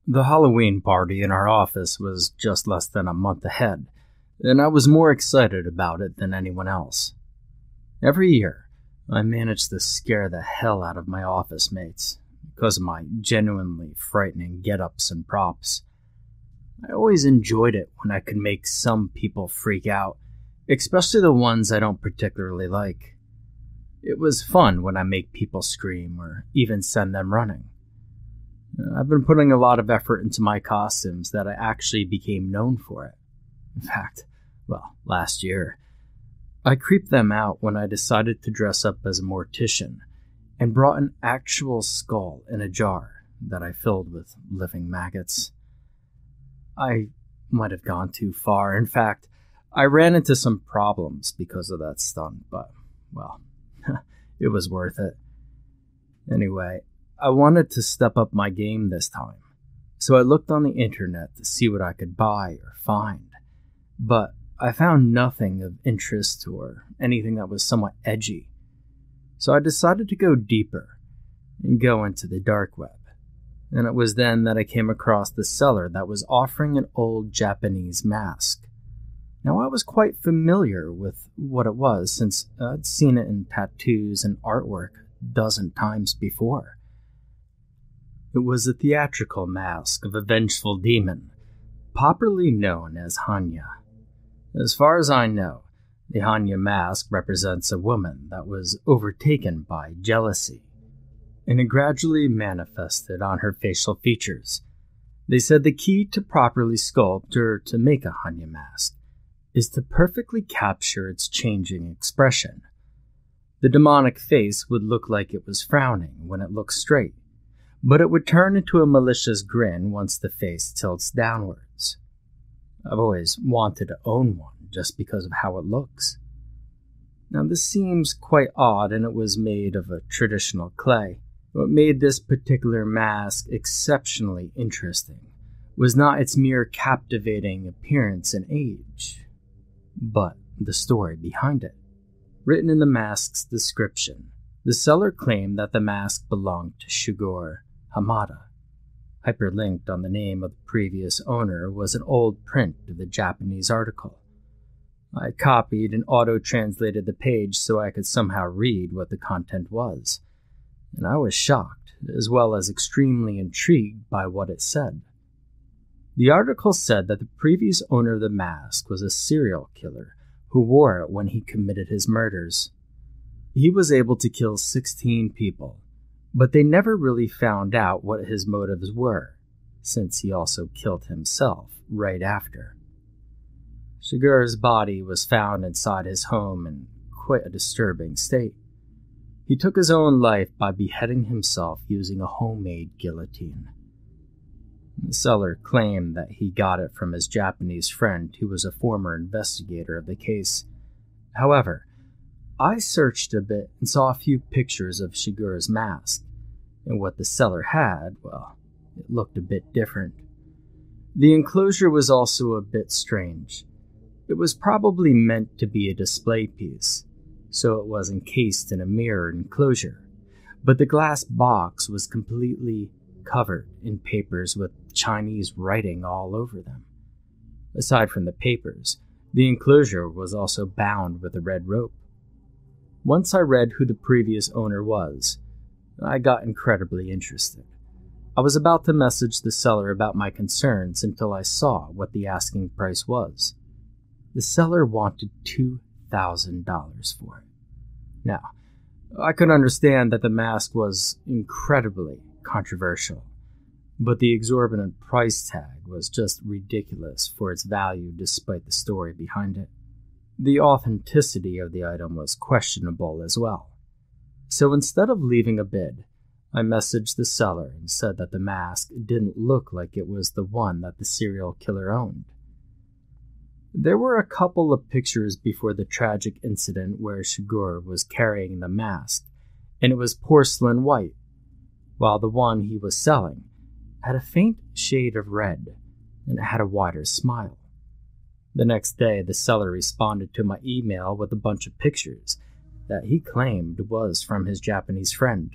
The Halloween party in our office was just less than a month ahead, and I was more excited about it than anyone else. Every year, I managed to scare the hell out of my office mates because of my genuinely frightening get-ups and props. I always enjoyed it when I could make some people freak out, especially the ones I don't particularly like. It was fun when I make people scream or even send them running. I've been putting a lot of effort into my costumes that I actually became known for it. In fact, last year, I creeped them out when I decided to dress up as a mortician and brought an actual skull in a jar that I filled with living maggots. I might have gone too far. In fact, I ran into some problems because of that stunt, but, it was worth it. Anyway, I wanted to step up my game this time, so I looked on the internet to see what I could buy or find, but I found nothing of interest or anything that was somewhat edgy. So I decided to go deeper and go into the dark web, and it was then that I came across the seller that was offering an old Japanese mask. Now, I was quite familiar with what it was since I'd seen it in tattoos and artwork a dozen times before. It was a theatrical mask of a vengeful demon, popularly known as Hannya. As far as I know, the Hannya mask represents a woman that was overtaken by jealousy, and it gradually manifested on her facial features. They said the key to properly sculpt or to make a Hannya mask is to perfectly capture its changing expression. The demonic face would look like it was frowning when it looked straight, but it would turn into a malicious grin once the face tilts downwards. I've always wanted to own one just because of how it looks. Now, this seems quite odd, and it was made of a traditional clay. What made this particular mask exceptionally interesting was not its mere captivating appearance and age, but the story behind it. Written in the mask's description, the seller claimed that the mask belonged to Shigure Hamada. Hyperlinked on the name of the previous owner was an old print of the Japanese article. I copied and auto-translated the page so I could somehow read what the content was, and I was shocked, as well as extremely intrigued by what it said. The article said that the previous owner of the mask was a serial killer who wore it when he committed his murders. He was able to kill 16 people, but they never really found out what his motives were, since he also killed himself right after. Shigure's body was found inside his home in quite a disturbing state. He took his own life by beheading himself using a homemade guillotine. The seller claimed that he got it from his Japanese friend who was a former investigator of the case. However, I searched a bit and saw a few pictures of Shigure's mask, and what the seller had, it looked a bit different. The enclosure was also a bit strange. It was probably meant to be a display piece, so it was encased in a mirrored enclosure, but the glass box was completely covered in papers with Chinese writing all over them. Aside from the papers, the enclosure was also bound with a red rope. Once I read who the previous owner was, I got incredibly interested. I was about to message the seller about my concerns until I saw what the asking price was. The seller wanted $2,000 for it. Now, I could understand that the mask was incredibly controversial, but the exorbitant price tag was just ridiculous for its value despite the story behind it. The authenticity of the item was questionable as well. So instead of leaving a bid, I messaged the seller and said that the mask didn't look like it was the one that the serial killer owned. There were a couple of pictures before the tragic incident where Shigure was carrying the mask, and it was porcelain white, while the one he was selling had a faint shade of red and it had a wider smile. The next day, the seller responded to my email with a bunch of pictures that he claimed was from his Japanese friend.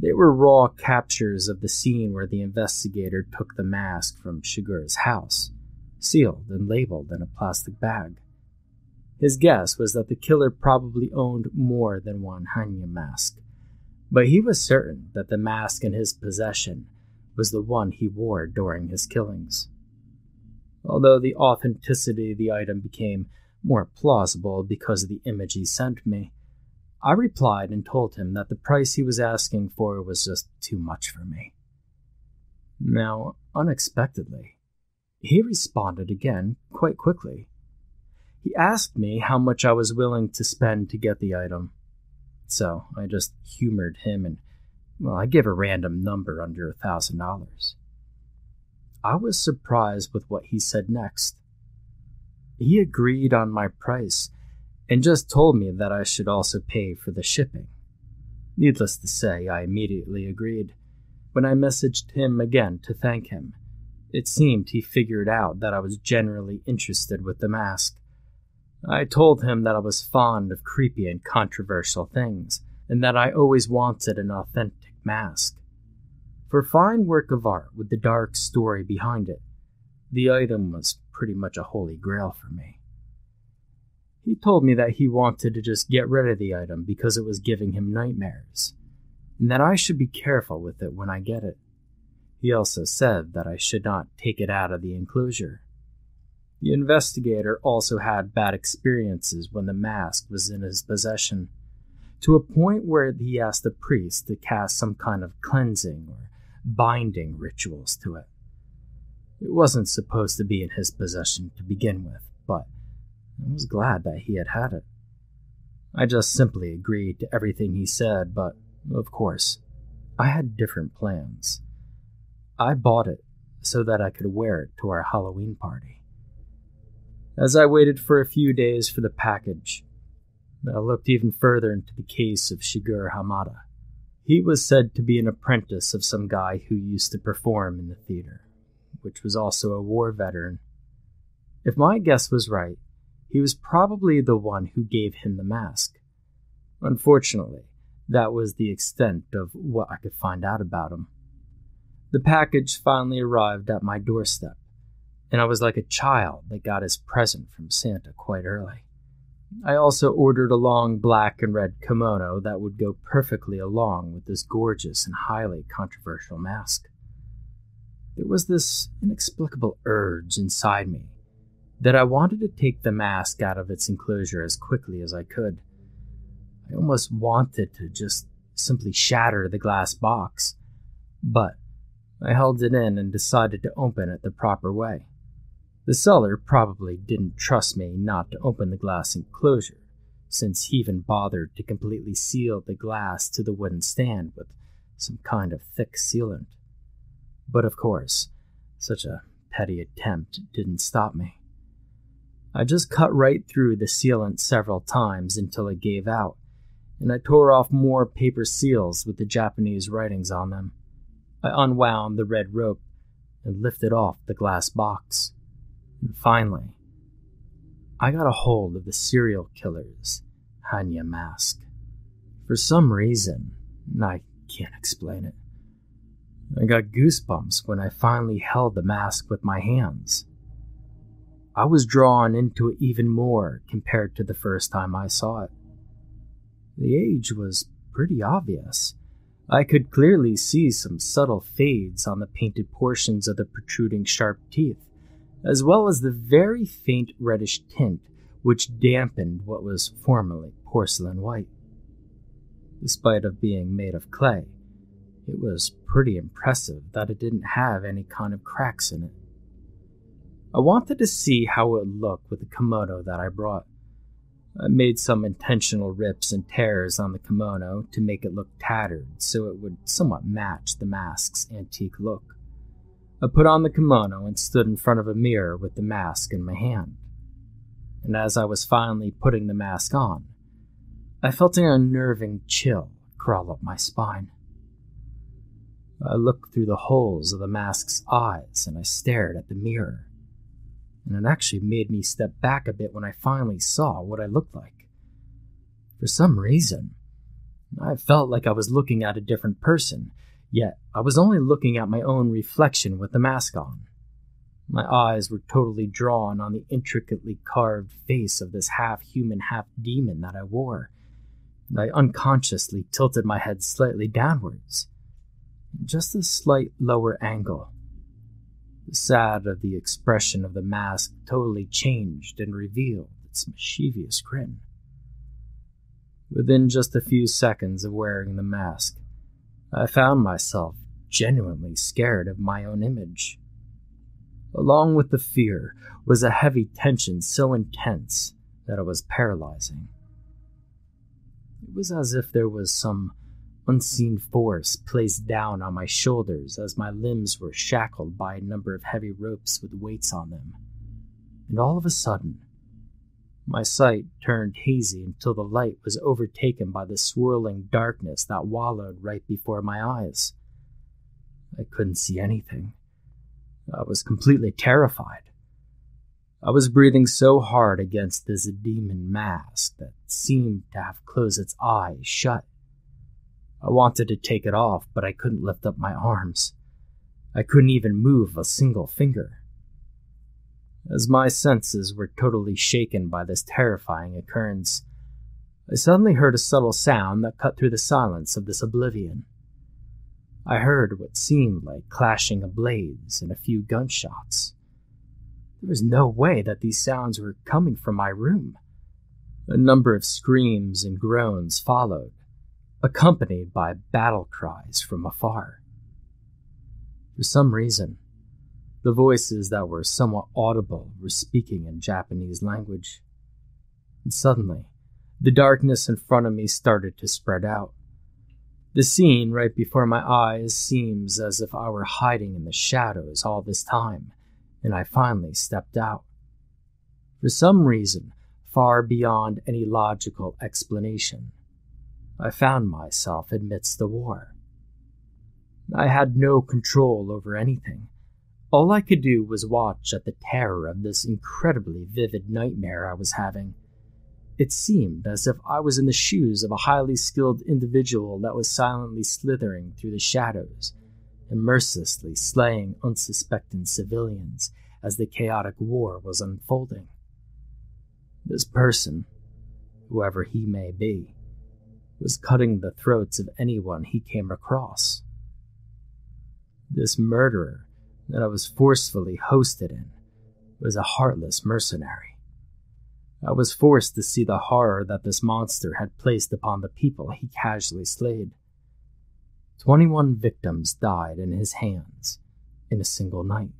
They were raw captures of the scene where the investigator took the mask from Shigura's house, sealed and labeled in a plastic bag. His guess was that the killer probably owned more than one Hannya mask, but he was certain that the mask in his possession was the one he wore during his killings. Although the authenticity of the item became more plausible because of the image he sent me, I replied and told him that the price he was asking for was just too much for me. Now, unexpectedly, he responded again quite quickly. He asked me how much I was willing to spend to get the item, so I just humored him and, I gave a random number under $1,000. I was surprised with what he said next. He agreed on my price and just told me that I should also pay for the shipping. Needless to say, I immediately agreed. When I messaged him again to thank him, it seemed he figured out that I was generally interested with the mask. I told him that I was fond of creepy and controversial things, and that I always wanted an authentic mask. For fine work of art with the dark story behind it, the item was pretty much a holy grail for me. He told me that he wanted to just get rid of the item because it was giving him nightmares, and that I should be careful with it when I get it. He also said that I should not take it out of the enclosure. The investigator also had bad experiences when the mask was in his possession, to a point where he asked the priest to cast some kind of cleansing or binding rituals to it. It wasn't supposed to be in his possession to begin with, but I was glad that he had it. I just simply agreed to everything he said, but, of course, I had different plans. I bought it so that I could wear it to our Halloween party. As I waited for a few days for the package, I looked even further into the case of Shigeru Hamada. He was said to be an apprentice of some guy who used to perform in the theater, which was also a war veteran. If my guess was right, he was probably the one who gave him the mask. Unfortunately, that was the extent of what I could find out about him. The package finally arrived at my doorstep, and I was like a child that got his present from Santa quite early. I also ordered a long black and red kimono that would go perfectly along with this gorgeous and highly controversial mask. There was this inexplicable urge inside me that I wanted to take the mask out of its enclosure as quickly as I could. I almost wanted to just simply shatter the glass box, but I held it in and decided to open it the proper way. The seller probably didn't trust me not to open the glass enclosure, since he even bothered to completely seal the glass to the wooden stand with some kind of thick sealant. But of course, such a petty attempt didn't stop me. I just cut right through the sealant several times until it gave out, and I tore off more paper seals with the Japanese writings on them. I unwound the red rope and lifted off the glass box. And finally, I got a hold of the serial killer's Hannya mask. For some reason, I can't explain it, I got goosebumps when I finally held the mask with my hands. I was drawn into it even more compared to the first time I saw it. The age was pretty obvious. I could clearly see some subtle fades on the painted portions of the protruding sharp teeth, as well as the very faint reddish tint which dampened what was formerly porcelain white. Despite of being made of clay, it was pretty impressive that it didn't have any kind of cracks in it. I wanted to see how it would look with the kimono that I brought. I made some intentional rips and tears on the kimono to make it look tattered so it would somewhat match the mask's antique look. I put on the kimono and stood in front of a mirror with the mask in my hand. And as I was finally putting the mask on, I felt an unnerving chill crawl up my spine. I looked through the holes of the mask's eyes and I stared at the mirror. And it actually made me step back a bit when I finally saw what I looked like. For some reason, I felt like I was looking at a different person, yet I was only looking at my own reflection with the mask on. My eyes were totally drawn on the intricately carved face of this half-human, half-demon that I wore, and I unconsciously tilted my head slightly downwards, just a slight lower angle. The sad of the expression of the mask totally changed and revealed its mischievous grin. Within just a few seconds of wearing the mask, I found myself genuinely scared of my own image. Along with the fear was a heavy tension so intense that it was paralyzing. It was as if there was some unseen force placed down on my shoulders as my limbs were shackled by a number of heavy ropes with weights on them. And all of a sudden, my sight turned hazy until the light was overtaken by the swirling darkness that wallowed right before my eyes. I couldn't see anything. I was completely terrified. I was breathing so hard against this demon mask that seemed to have closed its eyes shut. I wanted to take it off, but I couldn't lift up my arms. I couldn't even move a single finger. As my senses were totally shaken by this terrifying occurrence, I suddenly heard a subtle sound that cut through the silence of this oblivion. I heard what seemed like clashing of blades and a few gunshots. There was no way that these sounds were coming from my room. A number of screams and groans followed, accompanied by battle cries from afar. For some reason, the voices that were somewhat audible were speaking in Japanese language. And suddenly, the darkness in front of me started to spread out. The scene right before my eyes seems as if I were hiding in the shadows all this time, and I finally stepped out. For some reason, far beyond any logical explanation, I found myself amidst the war. I had no control over anything. All I could do was watch at the terror of this incredibly vivid nightmare I was having. It seemed as if I was in the shoes of a highly skilled individual that was silently slithering through the shadows and mercilessly slaying unsuspecting civilians as the chaotic war was unfolding. This person, whoever he may be, was cutting the throats of anyone he came across. This murderer that I was forcefully hosted in was a heartless mercenary. I was forced to see the horror that this monster had placed upon the people he casually slayed. 21 victims died in his hands in a single night.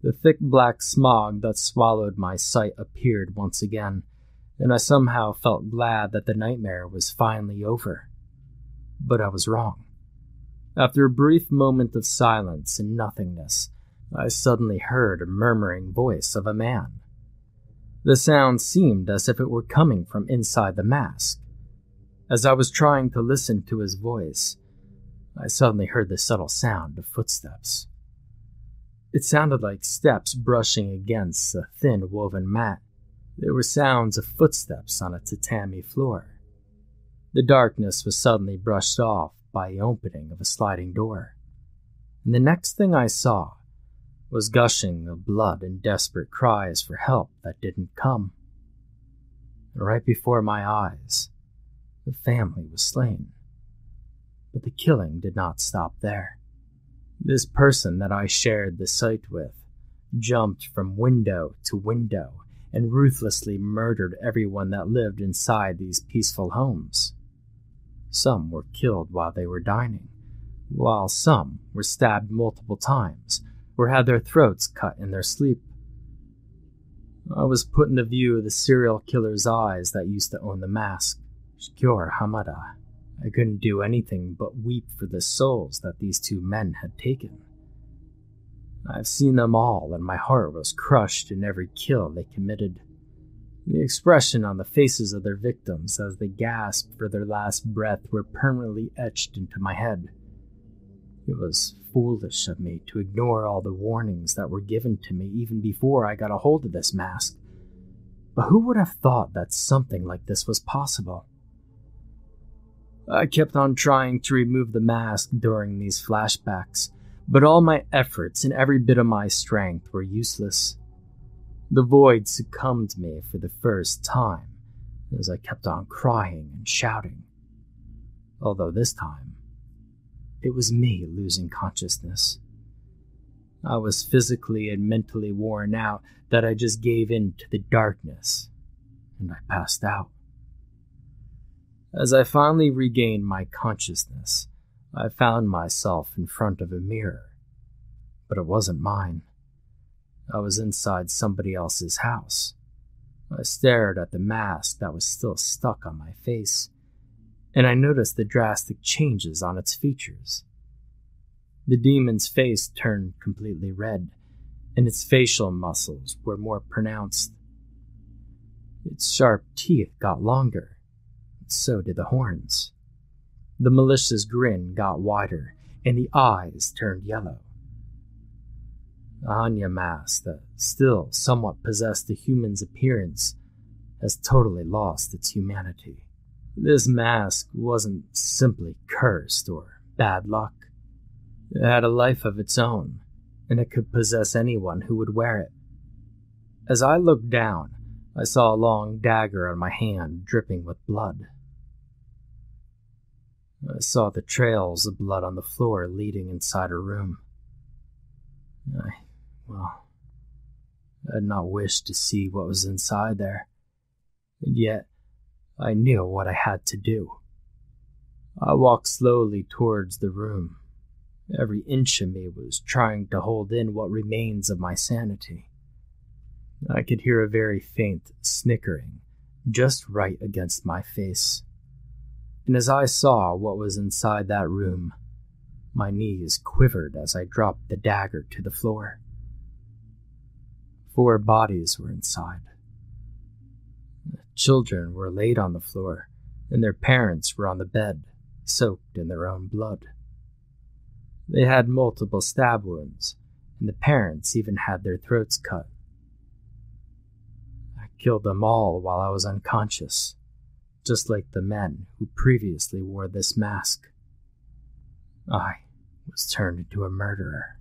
The thick black smog that swallowed my sight appeared once again, and I somehow felt glad that the nightmare was finally over. But I was wrong. After a brief moment of silence and nothingness, I suddenly heard a murmuring voice of a man. The sound seemed as if it were coming from inside the mask. As I was trying to listen to his voice, I suddenly heard the subtle sound of footsteps. It sounded like steps brushing against a thin woven mat. There were sounds of footsteps on a tatami floor. The darkness was suddenly brushed off by the opening of a sliding door, and the next thing I saw was gushing of blood and desperate cries for help that didn't come. And right before my eyes, the family was slain. But the killing did not stop there. This person that I shared the site with jumped from window to window and ruthlessly murdered everyone that lived inside these peaceful homes. Some were killed while they were dining, while some were stabbed multiple times or had their throats cut in their sleep. I was put in the view of the serial killer's eyes that used to own the mask, Shikior Hamada. I couldn't do anything but weep for the souls that these two men had taken. I've seen them all, and my heart was crushed in every kill they committed. The expression on the faces of their victims as they gasped for their last breath were permanently etched into my head. It was foolish of me to ignore all the warnings that were given to me even before I got a hold of this mask. But who would have thought that something like this was possible? I kept on trying to remove the mask during these flashbacks, but all my efforts and every bit of my strength were useless. The void succumbed me for the first time as I kept on crying and shouting. Although this time, it was me losing consciousness. I was physically and mentally worn out that I just gave in to the darkness, and I passed out. As I finally regained my consciousness, I found myself in front of a mirror, but it wasn't mine. I was inside somebody else's house. I stared at the mask that was still stuck on my face, and I noticed the drastic changes on its features. The demon's face turned completely red, and its facial muscles were more pronounced. Its sharp teeth got longer, and so did the horns. The malicious grin got wider, and the eyes turned yellow. The Hannya mask that still somewhat possessed the human's appearance has totally lost its humanity. This mask wasn't simply cursed or bad luck. It had a life of its own, and it could possess anyone who would wear it. As I looked down, I saw a long dagger on my hand dripping with blood. I saw the trails of blood on the floor leading inside a room. I had not wished to see what was inside there, and yet I knew what I had to do. I walked slowly towards the room. Every inch of me was trying to hold in what remains of my sanity. I could hear a very faint snickering just right against my face. And as I saw what was inside that room, my knees quivered as I dropped the dagger to the floor. 4 bodies were inside. The children were laid on the floor, and their parents were on the bed, soaked in their own blood. They had multiple stab wounds, and the parents even had their throats cut. I killed them all while I was unconscious, just like the men who previously wore this mask. I was turned into a murderer.